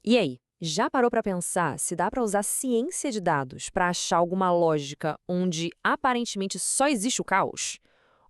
E aí, já parou para pensar se dá para usar ciência de dados para achar alguma lógica onde aparentemente só existe o caos?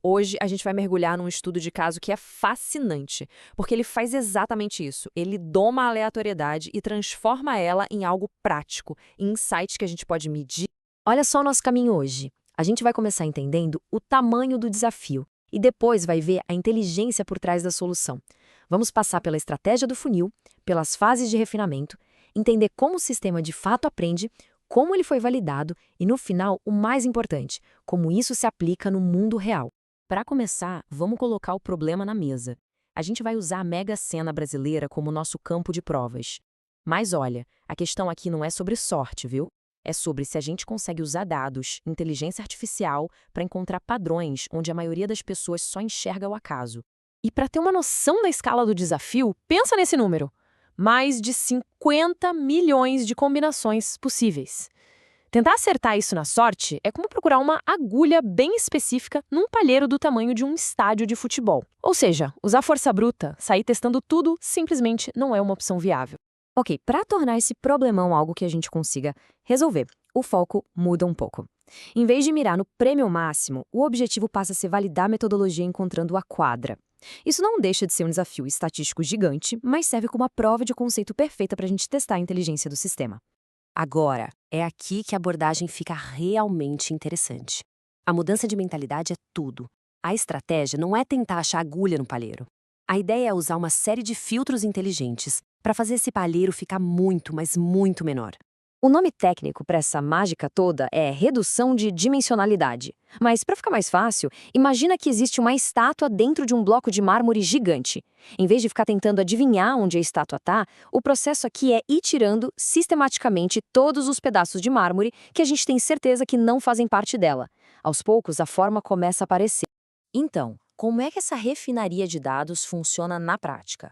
Hoje a gente vai mergulhar num estudo de caso que é fascinante, porque ele faz exatamente isso. Ele doma a aleatoriedade e transforma ela em algo prático, em insights que a gente pode medir. Olha só o nosso caminho hoje. A gente vai começar entendendo o tamanho do desafio e depois vai ver a inteligência por trás da solução. Vamos passar pela estratégia do funil, pelas fases de refinamento, entender como o sistema de fato aprende, como ele foi validado e, no final, o mais importante, como isso se aplica no mundo real. Para começar, vamos colocar o problema na mesa. A gente vai usar a Mega Sena brasileira como nosso campo de provas. Mas olha, a questão aqui não é sobre sorte, viu? É sobre se a gente consegue usar dados, inteligência artificial, para encontrar padrões onde a maioria das pessoas só enxerga o acaso. E para ter uma noção da escala do desafio, pensa nesse número. Mais de 50 milhões de combinações possíveis. Tentar acertar isso na sorte é como procurar uma agulha bem específica num palheiro do tamanho de um estádio de futebol. Ou seja, usar força bruta, sair testando tudo, simplesmente não é uma opção viável. Ok, para tornar esse problemão algo que a gente consiga resolver, o foco muda um pouco. Em vez de mirar no prêmio máximo, o objetivo passa a ser validar a metodologia encontrando a quadra. Isso não deixa de ser um desafio estatístico gigante, mas serve como a prova de conceito perfeita para a gente testar a inteligência do sistema. Agora, é aqui que a abordagem fica realmente interessante. A mudança de mentalidade é tudo. A estratégia não é tentar achar agulha no palheiro. A ideia é usar uma série de filtros inteligentes para fazer esse palheiro ficar muito, mas muito menor. O nome técnico para essa mágica toda é redução de dimensionalidade. Mas, para ficar mais fácil, imagina que existe uma estátua dentro de um bloco de mármore gigante. Em vez de ficar tentando adivinhar onde a estátua está, o processo aqui é ir tirando sistematicamente todos os pedaços de mármore que a gente tem certeza que não fazem parte dela. Aos poucos, a forma começa a aparecer. Então, como é que essa refinaria de dados funciona na prática?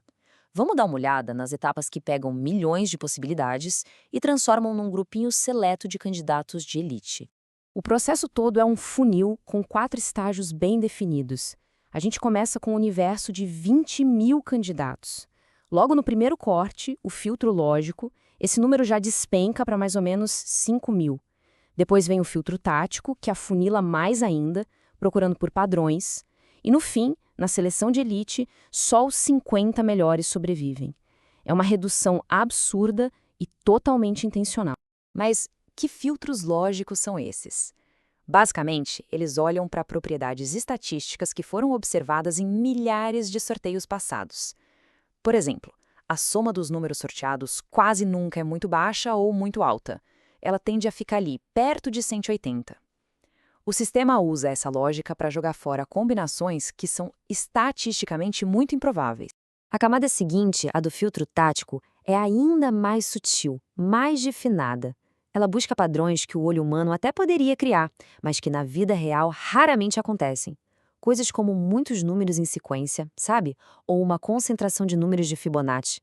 Vamos dar uma olhada nas etapas que pegam milhões de possibilidades e transformam num grupinho seleto de candidatos de elite. O processo todo é um funil com 4 estágios bem definidos. A gente começa com um universo de 20 mil candidatos. Logo no primeiro corte, o filtro lógico, esse número já despenca para mais ou menos 5 mil. Depois vem o filtro tático, que afunila mais ainda, procurando por padrões. E no fim, na seleção de elite, só os 50 melhores sobrevivem. É uma redução absurda e totalmente intencional. Mas que filtros lógicos são esses? Basicamente, eles olham para propriedades estatísticas que foram observadas em milhares de sorteios passados. Por exemplo, a soma dos números sorteados quase nunca é muito baixa ou muito alta. Ela tende a ficar ali, perto de 180. O sistema usa essa lógica para jogar fora combinações que são estatisticamente muito improváveis. A camada seguinte, a do filtro tático, é ainda mais sutil, mais refinada. Ela busca padrões que o olho humano até poderia criar, mas que na vida real raramente acontecem. Coisas como muitos números em sequência, sabe? Ou uma concentração de números de Fibonacci.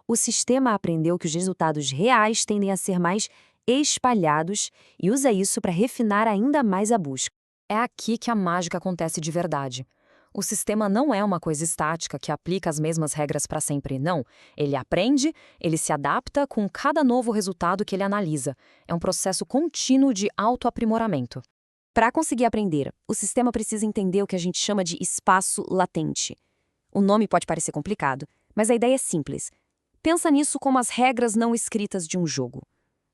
O sistema aprendeu que os resultados reais tendem a ser mais espalhados e usa isso para refinar ainda mais a busca. É aqui que a mágica acontece de verdade. O sistema não é uma coisa estática que aplica as mesmas regras para sempre, não. Ele aprende, ele se adapta com cada novo resultado que ele analisa. É um processo contínuo de autoaprimoramento. Para conseguir aprender, o sistema precisa entender o que a gente chama de espaço latente. O nome pode parecer complicado, mas a ideia é simples. Pensa nisso como as regras não escritas de um jogo.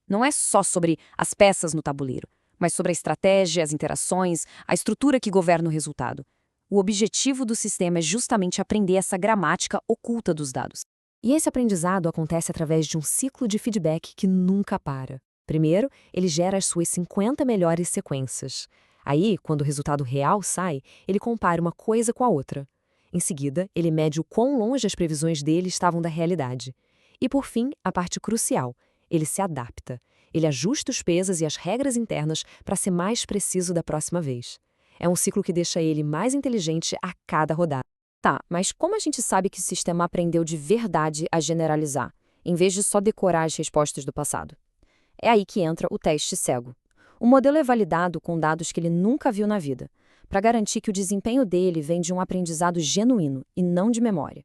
Não é só sobre as peças no tabuleiro, mas sobre a estratégia, as interações, a estrutura que governa o resultado. O objetivo do sistema é justamente aprender essa gramática oculta dos dados. E esse aprendizado acontece através de um ciclo de feedback que nunca para. Primeiro, ele gera as suas 50 melhores sequências. Aí, quando o resultado real sai, ele compara uma coisa com a outra. Em seguida, ele mede o quão longe as previsões dele estavam da realidade. E, por fim, a parte crucial. Ele se adapta. Ele ajusta os pesos e as regras internas para ser mais preciso da próxima vez. É um ciclo que deixa ele mais inteligente a cada rodada. Tá, mas como a gente sabe que o sistema aprendeu de verdade a generalizar, em vez de só decorar as respostas do passado? É aí que entra o teste cego. O modelo é validado com dados que ele nunca viu na vida, para garantir que o desempenho dele vem de um aprendizado genuíno e não de memória.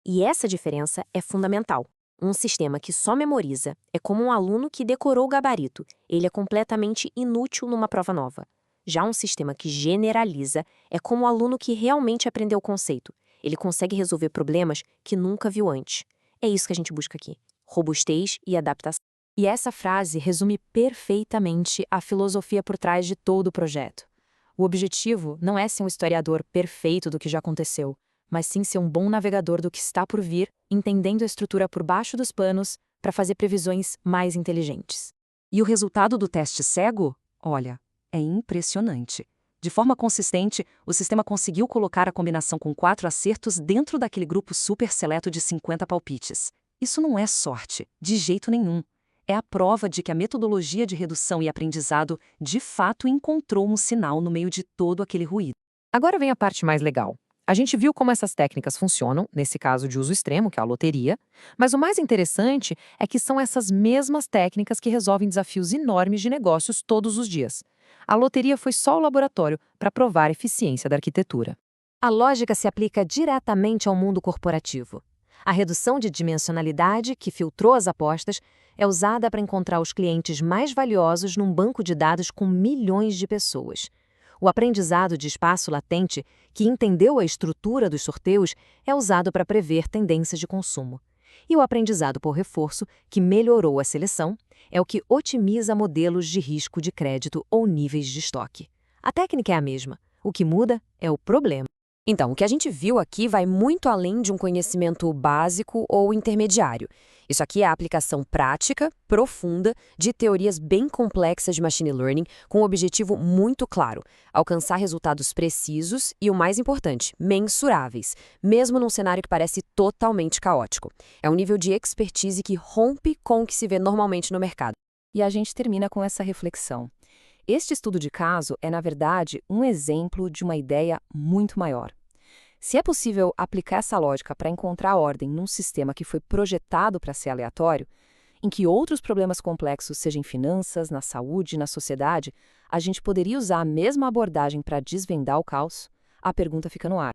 E essa diferença é fundamental. Um sistema que só memoriza é como um aluno que decorou o gabarito. Ele é completamente inútil numa prova nova. Já um sistema que generaliza é como o aluno que realmente aprendeu o conceito. Ele consegue resolver problemas que nunca viu antes. É isso que a gente busca aqui: robustez e adaptação. E essa frase resume perfeitamente a filosofia por trás de todo o projeto. O objetivo não é ser um historiador perfeito do que já aconteceu, mas sim ser um bom navegador do que está por vir, entendendo a estrutura por baixo dos panos para fazer previsões mais inteligentes. E o resultado do teste cego? Olha, é impressionante. De forma consistente, o sistema conseguiu colocar a combinação com 4 acertos dentro daquele grupo super seleto de 50 palpites. Isso não é sorte, de jeito nenhum. É a prova de que a metodologia de redução e aprendizado de fato encontrou um sinal no meio de todo aquele ruído. Agora vem a parte mais legal. A gente viu como essas técnicas funcionam, nesse caso de uso extremo, que é a loteria, mas o mais interessante é que são essas mesmas técnicas que resolvem desafios enormes de negócios todos os dias. A loteria foi só o laboratório para provar a eficiência da arquitetura. A lógica se aplica diretamente ao mundo corporativo. A redução de dimensionalidade, que filtrou as apostas, é usada para encontrar os clientes mais valiosos num banco de dados com milhões de pessoas. O aprendizado de espaço latente, que entendeu a estrutura dos sorteios, é usado para prever tendências de consumo. E o aprendizado por reforço, que melhorou a seleção, é o que otimiza modelos de risco de crédito ou níveis de estoque. A técnica é a mesma. O que muda é o problema. Então, o que a gente viu aqui vai muito além de um conhecimento básico ou intermediário. Isso aqui é a aplicação prática, profunda, de teorias bem complexas de machine learning, com um objetivo muito claro: alcançar resultados precisos e, o mais importante, mensuráveis, mesmo num cenário que parece totalmente caótico. É um nível de expertise que rompe com o que se vê normalmente no mercado. E a gente termina com essa reflexão. Este estudo de caso é, na verdade, um exemplo de uma ideia muito maior. Se é possível aplicar essa lógica para encontrar ordem num sistema que foi projetado para ser aleatório, em que outros problemas complexos, sejam em finanças, na saúde, na sociedade, a gente poderia usar a mesma abordagem para desvendar o caos? A pergunta fica no ar.